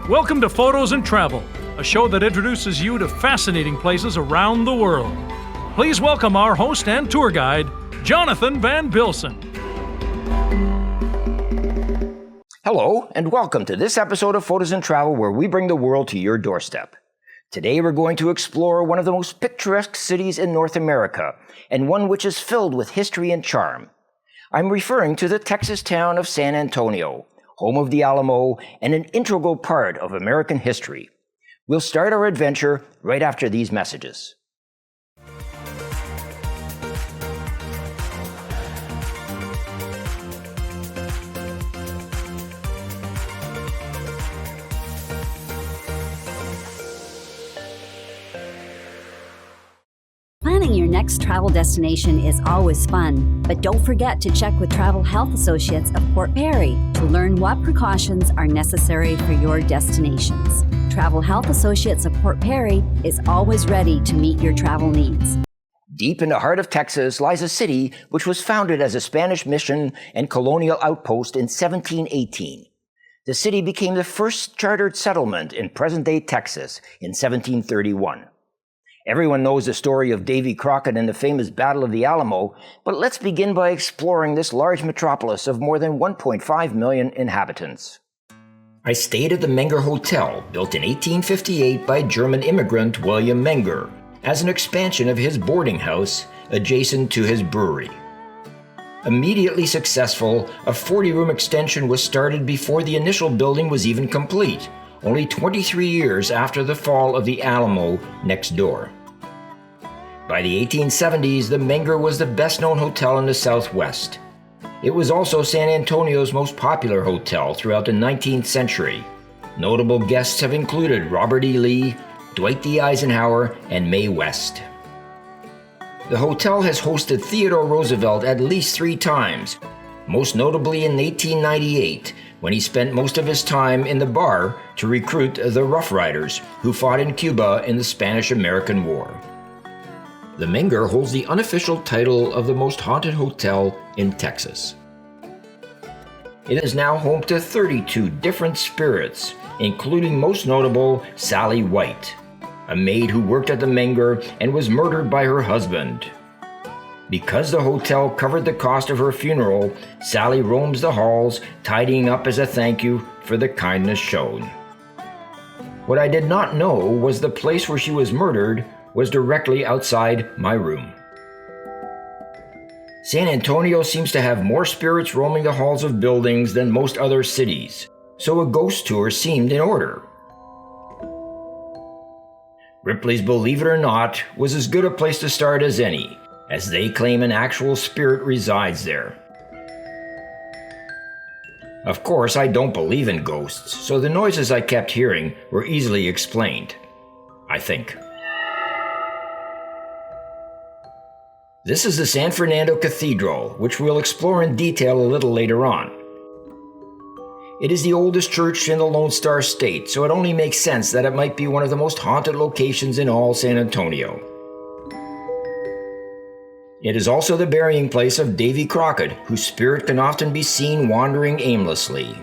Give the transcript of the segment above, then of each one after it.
Welcome to Photos and Travel, a show that introduces you to fascinating places around the world. Please welcome our host and tour guide, Jonathan Van Bilsen. Hello, and welcome to this episode of Photos and Travel, where we bring the world to your doorstep. Today we're going to explore one of the most picturesque cities in North America, and one which is filled with history and charm. I'm referring to the Texas town of San Antonio, home of the Alamo and an integral part of American history. We'll start our adventure right after these messages. Planning your next travel destination is always fun, but don't forget to check with Travel Health Associates of Port Perry to learn what precautions are necessary for your destinations. Travel Health Associates of Port Perry is always ready to meet your travel needs. Deep in the heart of Texas lies a city which was founded as a Spanish mission and colonial outpost in 1718. The city became the first chartered settlement in present-day Texas in 1731. Everyone knows the story of Davy Crockett and the famous Battle of the Alamo, but let's begin by exploring this large metropolis of more than 1.5 million inhabitants. I stayed at the Menger Hotel, built in 1858 by German immigrant William Menger, as an expansion of his boarding house adjacent to his brewery. Immediately successful, a 40-room extension was started before the initial building was even complete, only 23 years after the fall of the Alamo next door. By the 1870s, the Menger was the best-known hotel in the Southwest. It was also San Antonio's most popular hotel throughout the 19th century. Notable guests have included Robert E. Lee, Dwight D. Eisenhower, and Mae West. The hotel has hosted Theodore Roosevelt at least 3 times, most notably in 1898, when he spent most of his time in the bar to recruit the Rough Riders, who fought in Cuba in the Spanish-American War. The Menger holds the unofficial title of the most haunted hotel in Texas. It is now home to 32 different spirits, including most notable Sally White, a maid who worked at the Menger and was murdered by her husband. Because the hotel covered the cost of her funeral, Sally roams the halls, tidying up as a thank you for the kindness shown. What I did not know was the place where she was murdered was directly outside my room. San Antonio seems to have more spirits roaming the halls of buildings than most other cities, so a ghost tour seemed in order. Ripley's Believe It or Not was as good a place to start as any, as they claim an actual spirit resides there. Of course, I don't believe in ghosts, so the noises I kept hearing were easily explained, I think. This is the San Fernando Cathedral, which we'll explore in detail a little later on. It is the oldest church in the Lone Star State, so it only makes sense that it might be one of the most haunted locations in all San Antonio. It is also the burying place of Davy Crockett, whose spirit can often be seen wandering aimlessly.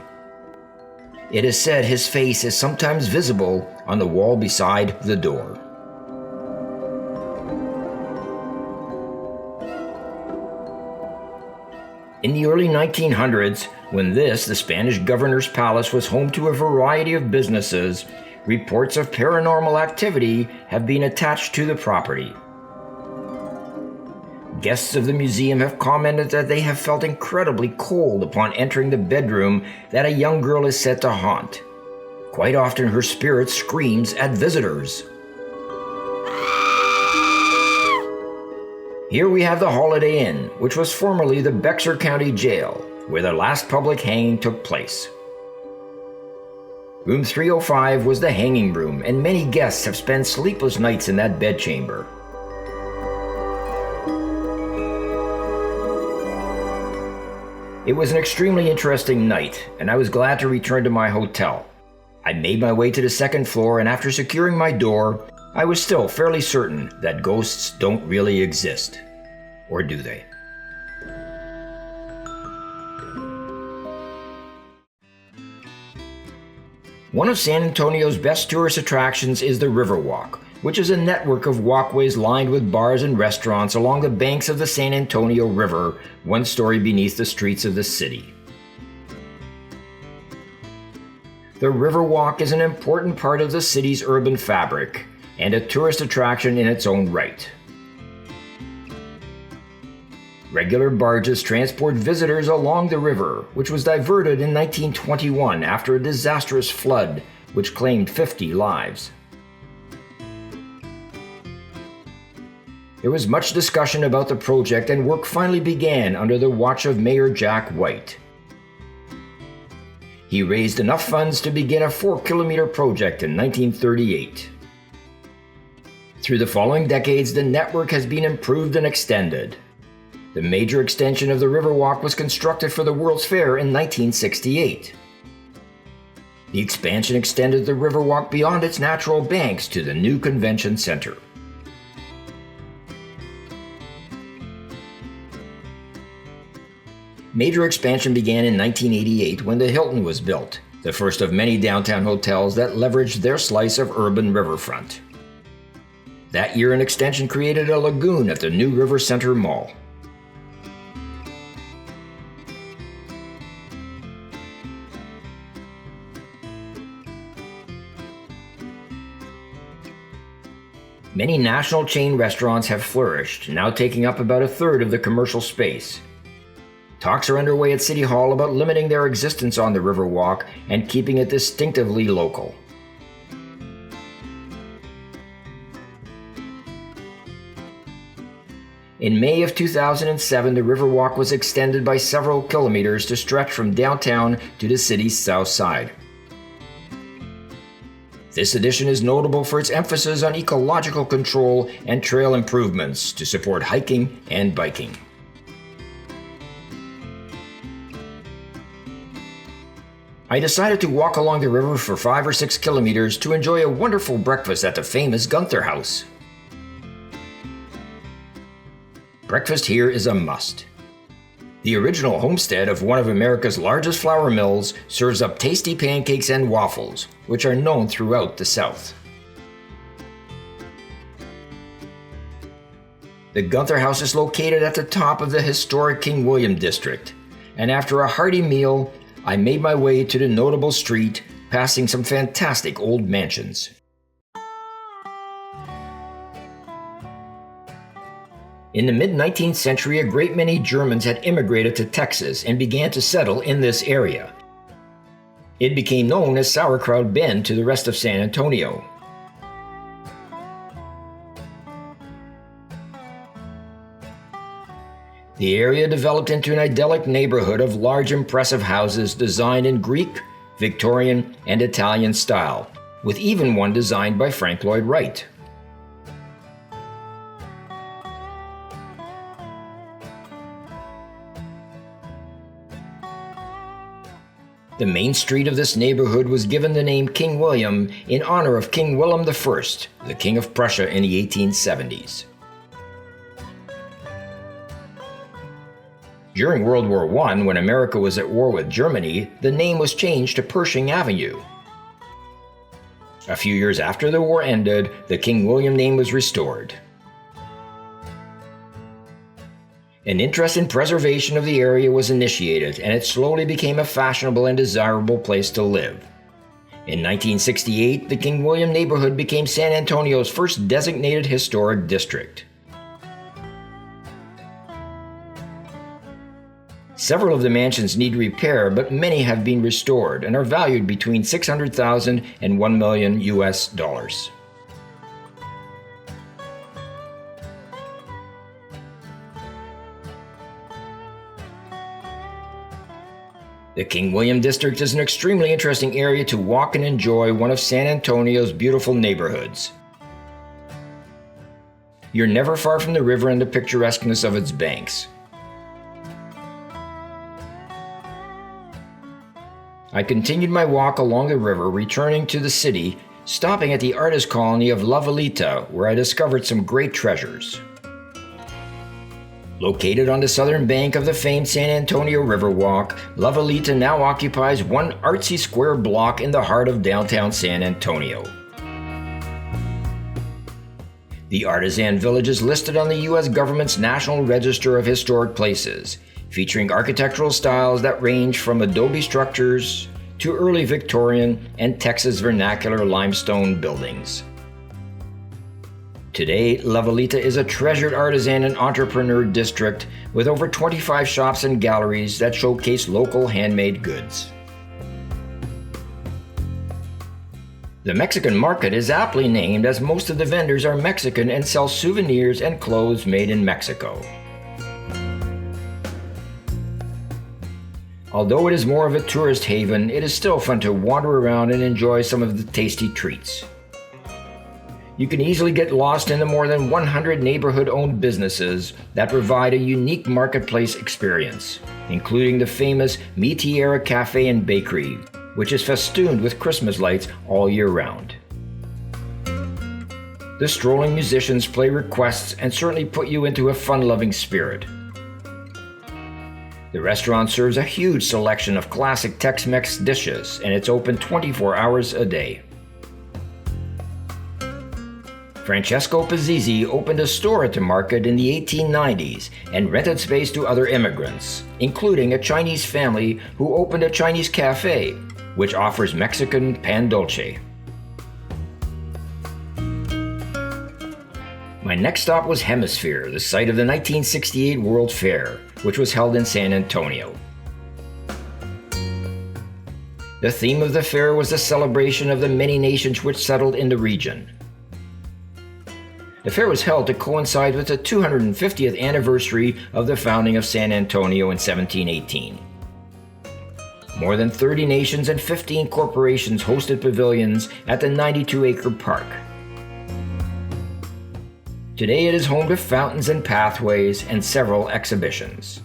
It is said his face is sometimes visible on the wall beside the door. In the early 1900s, when the Spanish governor's palace, was home to a variety of businesses, reports of paranormal activity have been attached to the property. Guests of the museum have commented that they have felt incredibly cold upon entering the bedroom that a young girl is said to haunt. Quite often her spirit screams at visitors. Here we have the Holiday Inn, which was formerly the Bexar County Jail, where the last public hanging took place. Room 305 was the hanging room, and many guests have spent sleepless nights in that bedchamber. It was an extremely interesting night, and I was glad to return to my hotel. I made my way to the second floor, and after securing my door, I was still fairly certain that ghosts don't really exist. Or do they? One of San Antonio's best tourist attractions is the Riverwalk, which is a network of walkways lined with bars and restaurants along the banks of the San Antonio River, one story beneath the streets of the city. The Riverwalk is an important part of the city's urban fabric and a tourist attraction in its own right. Regular barges transport visitors along the river, which was diverted in 1921 after a disastrous flood which claimed 50 lives. There was much discussion about the project, and work finally began under the watch of Mayor Jack White. He raised enough funds to begin a 4-kilometer project in 1938. Through the following decades, the network has been improved and extended. The major extension of the Riverwalk was constructed for the World's Fair in 1968. The expansion extended the Riverwalk beyond its natural banks to the new convention center. Major expansion began in 1988 when the Hilton was built, the first of many downtown hotels that leveraged their slice of urban riverfront. That year, an extension created a lagoon at the new River Center Mall. Many national chain restaurants have flourished, now taking up about a third of the commercial space. Talks are underway at City Hall about limiting their existence on the Riverwalk and keeping it distinctively local. In May of 2007, the Riverwalk was extended by several kilometers to stretch from downtown to the city's south side. This addition is notable for its emphasis on ecological control and trail improvements to support hiking and biking. I decided to walk along the river for 5 or 6 kilometers to enjoy a wonderful breakfast at the famous Gunther House. Breakfast here is a must. The original homestead of one of America's largest flour mills serves up tasty pancakes and waffles, which are known throughout the South. The Gunther House is located at the top of the historic King William district, and after a hearty meal, I made my way to the notable street, passing some fantastic old mansions. In the mid-19th century, a great many Germans had immigrated to Texas and began to settle in this area. It became known as Sauerkraut Bend to the rest of San Antonio. The area developed into an idyllic neighborhood of large, impressive houses designed in Greek, Victorian, and Italian style, with even one designed by Frank Lloyd Wright. The main street of this neighborhood was given the name King William in honor of King Willem I, the King of Prussia in the 1870s. During World War I, when America was at war with Germany, the name was changed to Pershing Avenue. A few years after the war ended, the King William name was restored. An interest in preservation of the area was initiated, and it slowly became a fashionable and desirable place to live. In 1968, the King William neighborhood became San Antonio's first designated historic district. Several of the mansions need repair, but many have been restored and are valued between $600,000 and $1 million US. The King William District is an extremely interesting area to walk and enjoy one of San Antonio's beautiful neighborhoods. You're never far from the river and the picturesqueness of its banks. I continued my walk along the river, returning to the city, stopping at the artist colony of La Velita, where I discovered some great treasures. Located on the southern bank of the famed San Antonio Riverwalk, La Valita now occupies one artsy square block in the heart of downtown San Antonio. The Artisan Village is listed on the U.S. government's National Register of Historic Places, featuring architectural styles that range from adobe structures to early Victorian and Texas vernacular limestone buildings. Today, La Valita is a treasured artisan and entrepreneur district with over 25 shops and galleries that showcase local handmade goods. The Mexican market is aptly named as most of the vendors are Mexican and sell souvenirs and clothes made in Mexico. Although it is more of a tourist haven, it is still fun to wander around and enjoy some of the tasty treats. You can easily get lost in the more than 100 neighborhood-owned businesses that provide a unique marketplace experience, including the famous Mi Tierra Cafe and Bakery, which is festooned with Christmas lights all year round. The strolling musicians play requests and certainly put you into a fun-loving spirit. The restaurant serves a huge selection of classic Tex-Mex dishes, and it's open 24 hours a day. Francesco Pizzizi opened a store at the market in the 1890s and rented space to other immigrants, including a Chinese family who opened a Chinese cafe, which offers Mexican pan dulce. My next stop was Hemisphere, the site of the 1968 World Fair, which was held in San Antonio. The theme of the fair was the celebration of the many nations which settled in the region. The fair was held to coincide with the 250th anniversary of the founding of San Antonio in 1718. More than 30 nations and 15 corporations hosted pavilions at the 92-acre park. Today it is home to fountains and pathways and several exhibitions.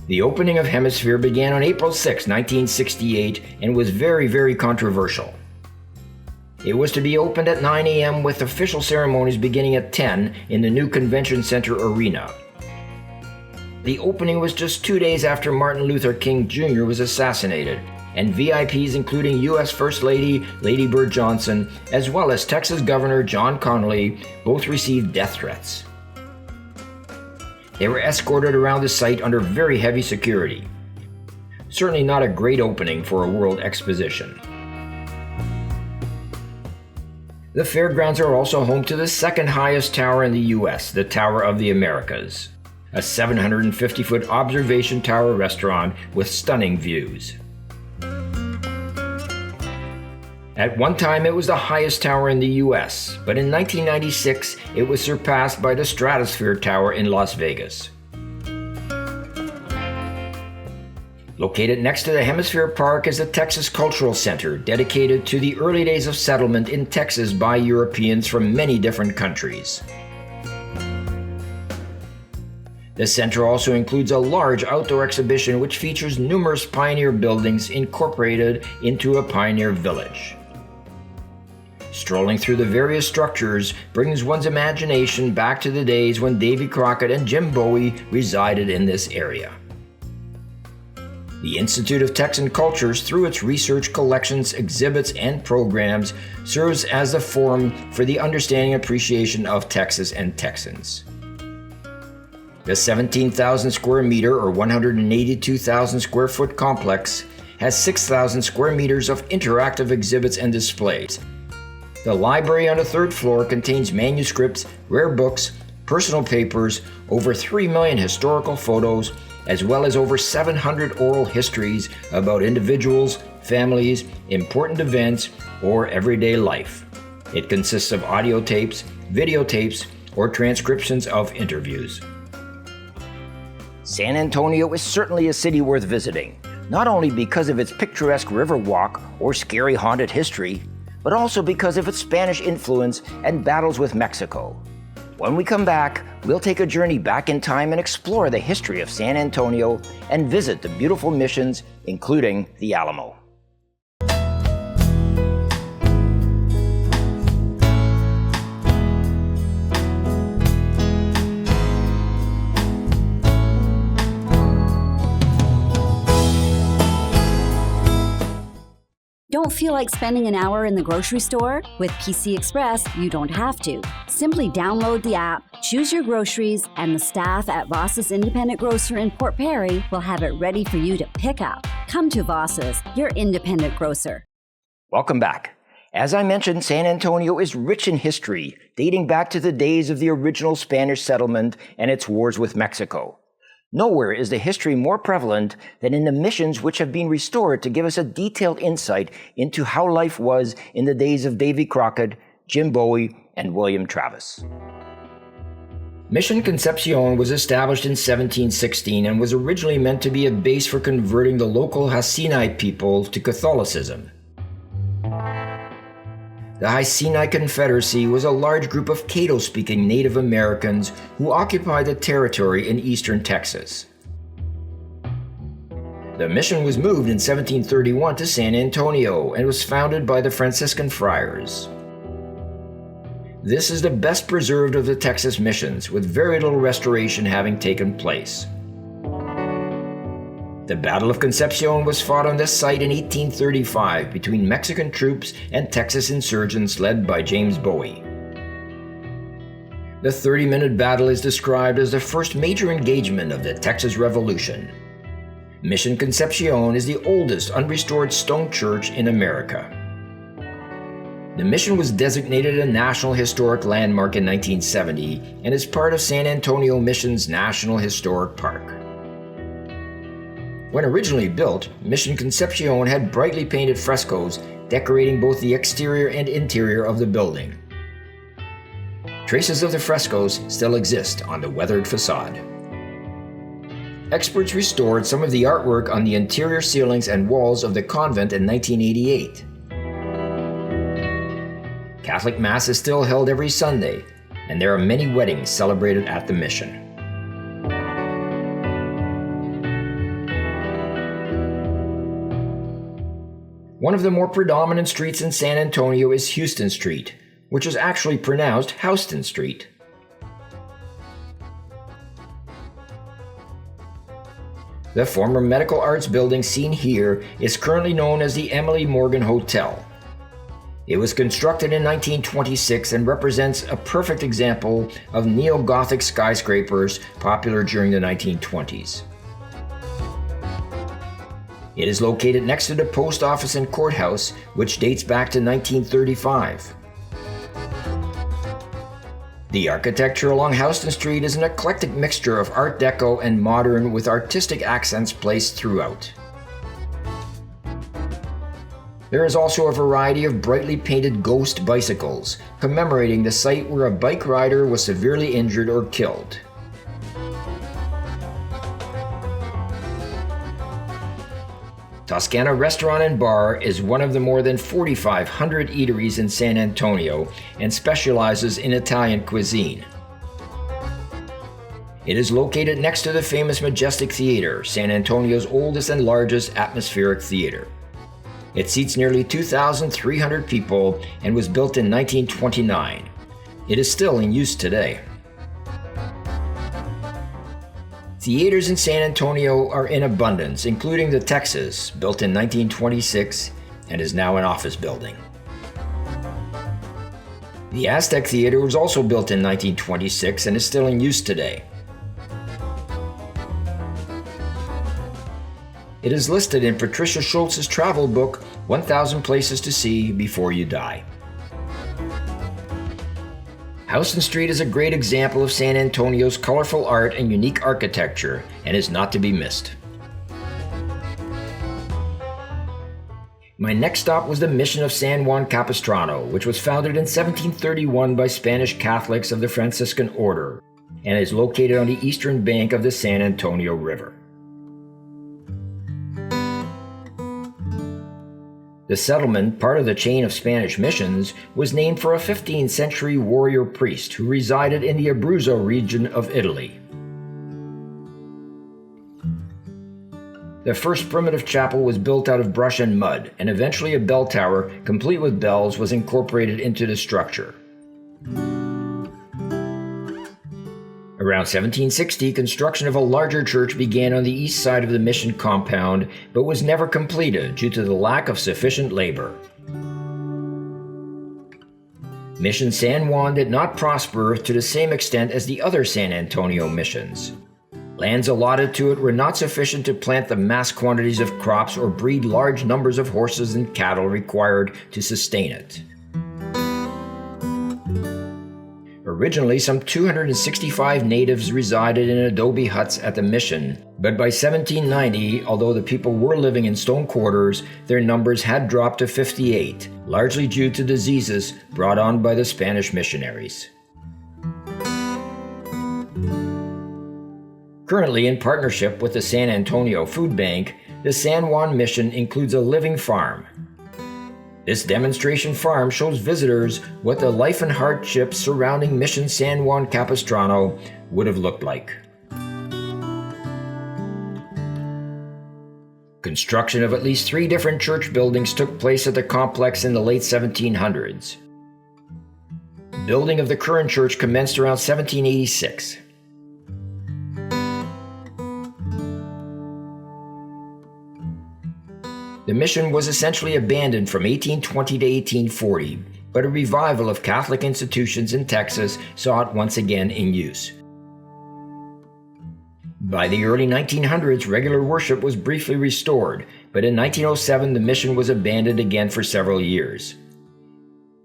The opening of Hemisphere began on April 6, 1968, and was very controversial. It was to be opened at 9 a.m. with official ceremonies beginning at 10 in the new Convention Center arena. The opening was just 2 days after Martin Luther King Jr. was assassinated, and VIPs including U.S. First Lady Lady Bird Johnson, as well as Texas Governor John Connally, both received death threats. They were escorted around the site under very heavy security. Certainly not a great opening for a world exposition. The fairgrounds are also home to the second highest tower in the U.S., the Tower of the Americas, a 750-foot observation tower restaurant with stunning views. At one time, it was the highest tower in the U.S., but in 1996, it was surpassed by the Stratosphere Tower in Las Vegas. Located next to the Hemisphere Park is the Texas Cultural Center, dedicated to the early days of settlement in Texas by Europeans from many different countries. The center also includes a large outdoor exhibition which features numerous pioneer buildings incorporated into a pioneer village. Strolling through the various structures brings one's imagination back to the days when Davy Crockett and Jim Bowie resided in this area. The Institute of Texan Cultures, through its research, collections, exhibits, and programs, serves as a forum for the understanding and appreciation of Texas and Texans. The 17,000 square meter or 182,000 square foot complex has 6,000 square meters of interactive exhibits and displays. The library on the third floor contains manuscripts, rare books, personal papers, over 3 million historical photos, as well as over 700 oral histories about individuals, families, important events, or everyday life. It consists of audio tapes, videotapes, or transcriptions of interviews. San Antonio is certainly a city worth visiting, not only because of its picturesque Riverwalk or scary haunted history, but also because of its Spanish influence and battles with Mexico. When we come back, we'll take a journey back in time and explore the history of San Antonio and visit the beautiful missions, including the Alamo. Don't feel like spending an hour in the grocery store? With PC Express, you don't have to. Simply download the app, choose your groceries, and the staff at Voss's Independent Grocer in Port Perry will have it ready for you to pick up. Come to Voss's, your independent grocer. Welcome back. As I mentioned, San Antonio is rich in history, dating back to the days of the original Spanish settlement and its wars with Mexico. Nowhere is the history more prevalent than in the missions which have been restored to give us a detailed insight into how life was in the days of Davy Crockett, Jim Bowie, and William Travis. Mission Concepcion was established in 1716 and was originally meant to be a base for converting the local Hasinai people to Catholicism. The Hasinai Confederacy was a large group of Caddo-speaking Native Americans who occupied the territory in eastern Texas. The mission was moved in 1731 to San Antonio and was founded by the Franciscan friars. This is the best preserved of the Texas missions, with very little restoration having taken place. The Battle of Concepcion was fought on this site in 1835 between Mexican troops and Texas insurgents led by James Bowie. The 30-minute battle is described as the first major engagement of the Texas Revolution. Mission Concepcion is the oldest unrestored stone church in America. The mission was designated a National Historic Landmark in 1970 and is part of San Antonio Mission's National Historic Park. When originally built, Mission Concepcion had brightly painted frescoes decorating both the exterior and interior of the building. Traces of the frescoes still exist on the weathered facade. Experts restored some of the artwork on the interior ceilings and walls of the convent in 1988. Catholic Mass is still held every Sunday, and there are many weddings celebrated at the mission. One of the more predominant streets in San Antonio is Houston Street, which is actually pronounced Houston Street. The former Medical Arts building seen here is currently known as the Emily Morgan Hotel. It was constructed in 1926 and represents a perfect example of neo-Gothic skyscrapers popular during the 1920s. It is located next to the post office and courthouse, which dates back to 1935. The architecture along Houston Street is an eclectic mixture of Art Deco and modern with artistic accents placed throughout. There is also a variety of brightly painted ghost bicycles, commemorating the site where a bike rider was severely injured or killed. Toscana Restaurant and Bar is one of the more than 4,500 eateries in San Antonio and specializes in Italian cuisine. It is located next to the famous Majestic Theater, San Antonio's oldest and largest atmospheric theater. It seats nearly 2,300 people and was built in 1929. It is still in use today. Theaters in San Antonio are in abundance, including the Texas, built in 1926 and is now an office building. The Aztec Theater was also built in 1926 and is still in use today. It is listed in Patricia Schultz's travel book, 1,000 Places to See Before You Die. Houston Street is a great example of San Antonio's colorful art and unique architecture, and is not to be missed. My next stop was the Mission of San Juan Capistrano, which was founded in 1731 by Spanish Catholics of the Franciscan Order, and is located on the eastern bank of the San Antonio River. The settlement, part of the chain of Spanish missions, was named for a 15th century warrior priest who resided in the Abruzzo region of Italy. The first primitive chapel was built out of brush and mud, and eventually a bell tower, complete with bells, was incorporated into the structure. Around 1760, construction of a larger church began on the east side of the mission compound, but was never completed due to the lack of sufficient labor. Mission San Juan did not prosper to the same extent as the other San Antonio missions. Lands allotted to it were not sufficient to plant the mass quantities of crops or breed large numbers of horses and cattle required to sustain it. Originally, some 265 natives resided in adobe huts at the mission, but by 1790, although the people were living in stone quarters, their numbers had dropped to 58, largely due to diseases brought on by the Spanish missionaries. Currently, in partnership with the San Antonio Food Bank, the San Juan Mission includes a living farm. This demonstration farm shows visitors what the life and hardships surrounding Mission San Juan Capistrano would have looked like. Construction of at least 3 different church buildings took place at the complex in the late 1700s. Building of the current church commenced around 1786. The mission was essentially abandoned from 1820 to 1840, but a revival of Catholic institutions in Texas saw it once again in use. By the early 1900s, regular worship was briefly restored, but in 1907 the mission was abandoned again for several years.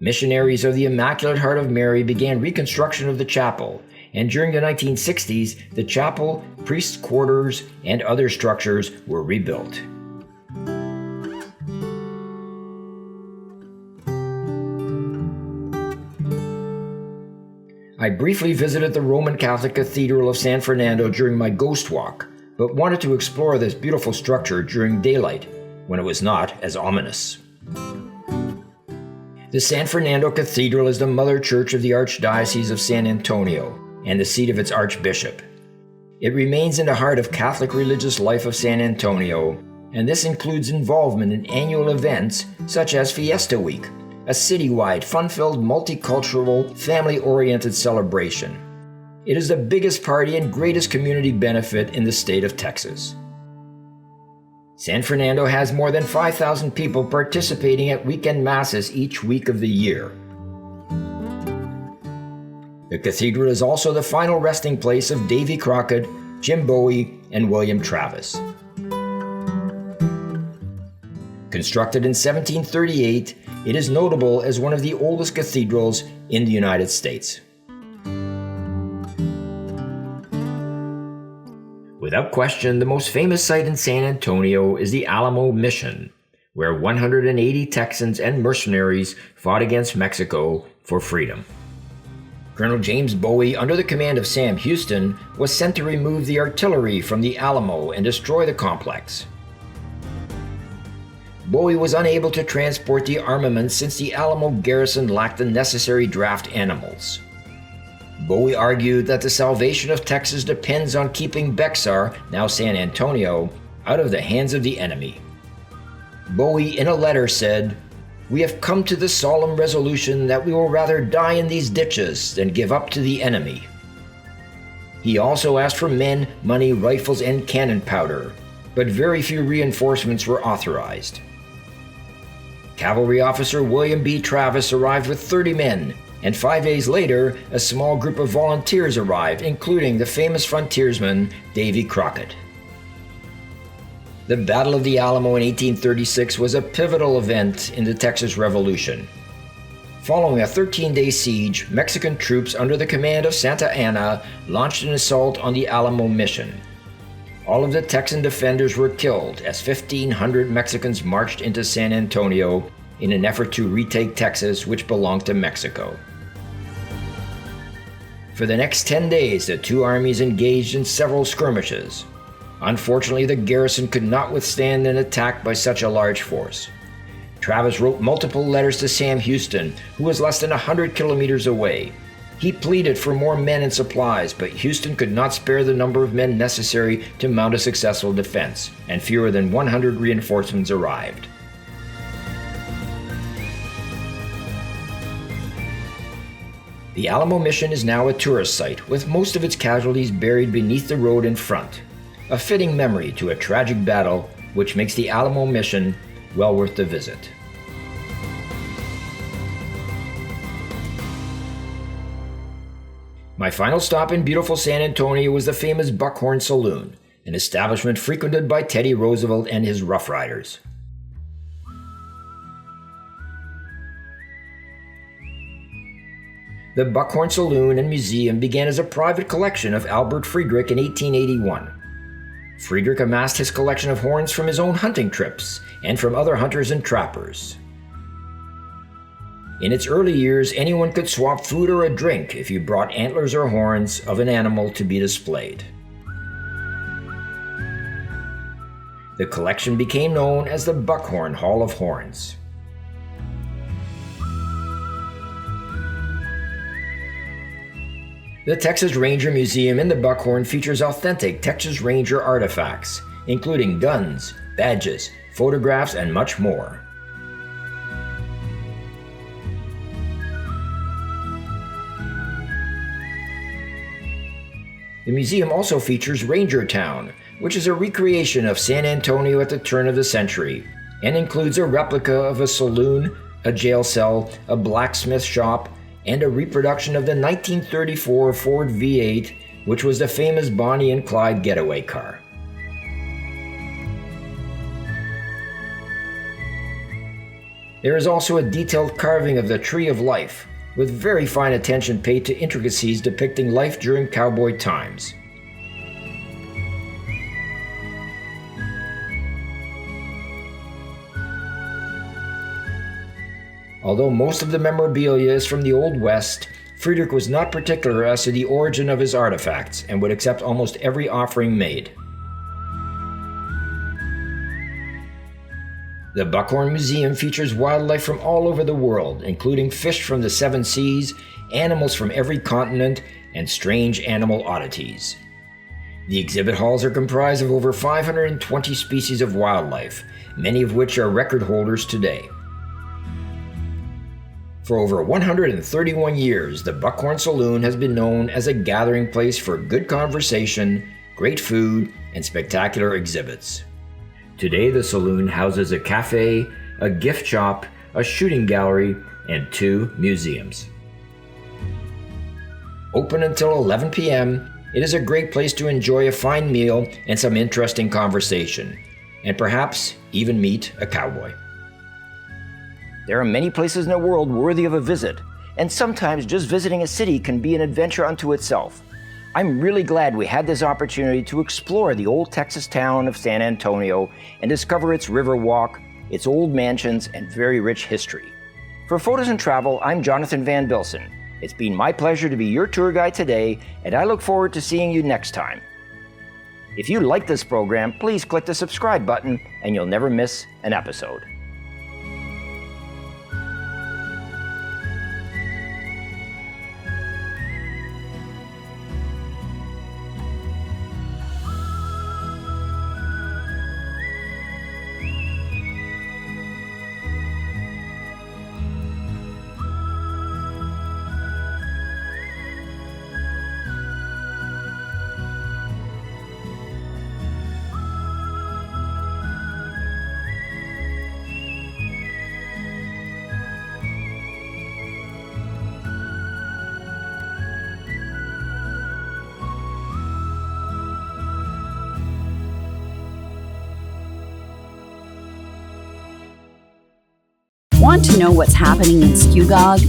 Missionaries of the Immaculate Heart of Mary began reconstruction of the chapel, and during the 1960s, the chapel, priests' quarters, and other structures were rebuilt. I briefly visited the Roman Catholic Cathedral of San Fernando during my ghost walk, but wanted to explore this beautiful structure during daylight, when it was not as ominous. The San Fernando Cathedral is the mother church of the Archdiocese of San Antonio and the seat of its Archbishop. It remains in the heart of Catholic religious life of San Antonio, and this includes involvement in annual events such as Fiesta Week, a citywide, fun-filled, multicultural, family-oriented celebration. It is the biggest party and greatest community benefit in the state of Texas. San Fernando has more than 5,000 people participating at weekend masses each week of the year. The cathedral is also the final resting place of Davy Crockett, Jim Bowie, and William Travis. Constructed in 1738, it is notable as one of the oldest cathedrals in the United States. Without question, the most famous site in San Antonio is the Alamo Mission, where 180 Texans and mercenaries fought against Mexico for freedom. Colonel James Bowie, under the command of Sam Houston, was sent to remove the artillery from the Alamo and destroy the complex. Bowie was unable to transport the armaments since the Alamo garrison lacked the necessary draft animals. Bowie argued that the salvation of Texas depends on keeping Bexar, now San Antonio, out of the hands of the enemy. Bowie, in a letter, said, "We have come to the solemn resolution that we will rather die in these ditches than give up to the enemy." He also asked for men, money, rifles, and cannon powder, but very few reinforcements were authorized. Cavalry officer William B. Travis arrived with 30 men, and 5 days later, a small group of volunteers arrived, including the famous frontiersman Davy Crockett. The Battle of the Alamo in 1836 was a pivotal event in the Texas Revolution. Following a 13-day siege, Mexican troops under the command of Santa Anna launched an assault on the Alamo Mission. All of the Texan defenders were killed as 1,500 Mexicans marched into San Antonio in an effort to retake Texas, which belonged to Mexico. For the next 10 days, the two armies engaged in several skirmishes. Unfortunately, the garrison could not withstand an attack by such a large force. Travis wrote multiple letters to Sam Houston, who was less than 100 kilometers away. He pleaded for more men and supplies, but Houston could not spare the number of men necessary to mount a successful defense, and fewer than 100 reinforcements arrived. The Alamo Mission is now a tourist site, with most of its casualties buried beneath the road in front. A fitting memory to a tragic battle, which makes the Alamo Mission well worth the visit. My final stop in beautiful San Antonio was the famous Buckhorn Saloon, an establishment frequented by Teddy Roosevelt and his Rough Riders. The Buckhorn Saloon and Museum began as a private collection of Albert Friedrich in 1881. Friedrich amassed his collection of horns from his own hunting trips and from other hunters and trappers. In its early years, anyone could swap food or a drink if you brought antlers or horns of an animal to be displayed. The collection became known as the Buckhorn Hall of Horns. The Texas Ranger Museum in the Buckhorn features authentic Texas Ranger artifacts, including guns, badges, photographs, and much more. The museum also features Ranger Town, which is a recreation of San Antonio at the turn of the century, and includes a replica of a saloon, a jail cell, a blacksmith shop, and a reproduction of the 1934 Ford V8, which was the famous Bonnie and Clyde getaway car. There is also a detailed carving of the Tree of Life, with very fine attention paid to intricacies depicting life during cowboy times. Although most of the memorabilia is from the Old West, Friedrich was not particular as to the origin of his artifacts and would accept almost every offering made. The Buckhorn Museum features wildlife from all over the world, including fish from the 7 seas, animals from every continent, and strange animal oddities. The exhibit halls are comprised of over 520 species of wildlife, many of which are record holders today. For over 131 years, the Buckhorn Saloon has been known as a gathering place for good conversation, great food, and spectacular exhibits. Today, the saloon houses a cafe, a gift shop, a shooting gallery, and 2 museums. Open until 11 p.m., it is a great place to enjoy a fine meal and some interesting conversation, and perhaps even meet a cowboy. There are many places in the world worthy of a visit, and sometimes just visiting a city can be an adventure unto itself. I'm really glad we had this opportunity to explore the old Texas town of San Antonio and discover its Riverwalk, its old mansions, and very rich history. For photosNtravel, I'm Jonathan Van Bilsen. It's been my pleasure to be your tour guide today, and I look forward to seeing you next time. If you like this program, please click the subscribe button and you'll never miss an episode. Want to know what's happening in Skugog?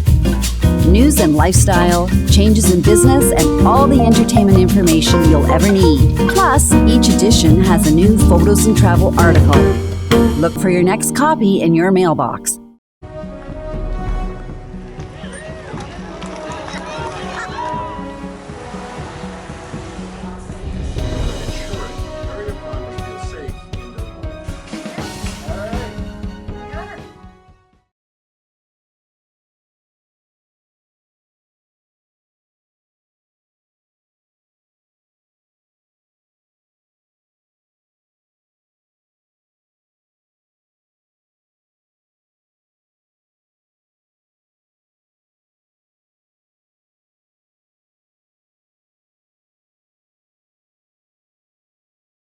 News and lifestyle, changes in business, and all the entertainment information you'll ever need. Plus, each edition has a new photosNtravel article. Look for your next copy in your mailbox.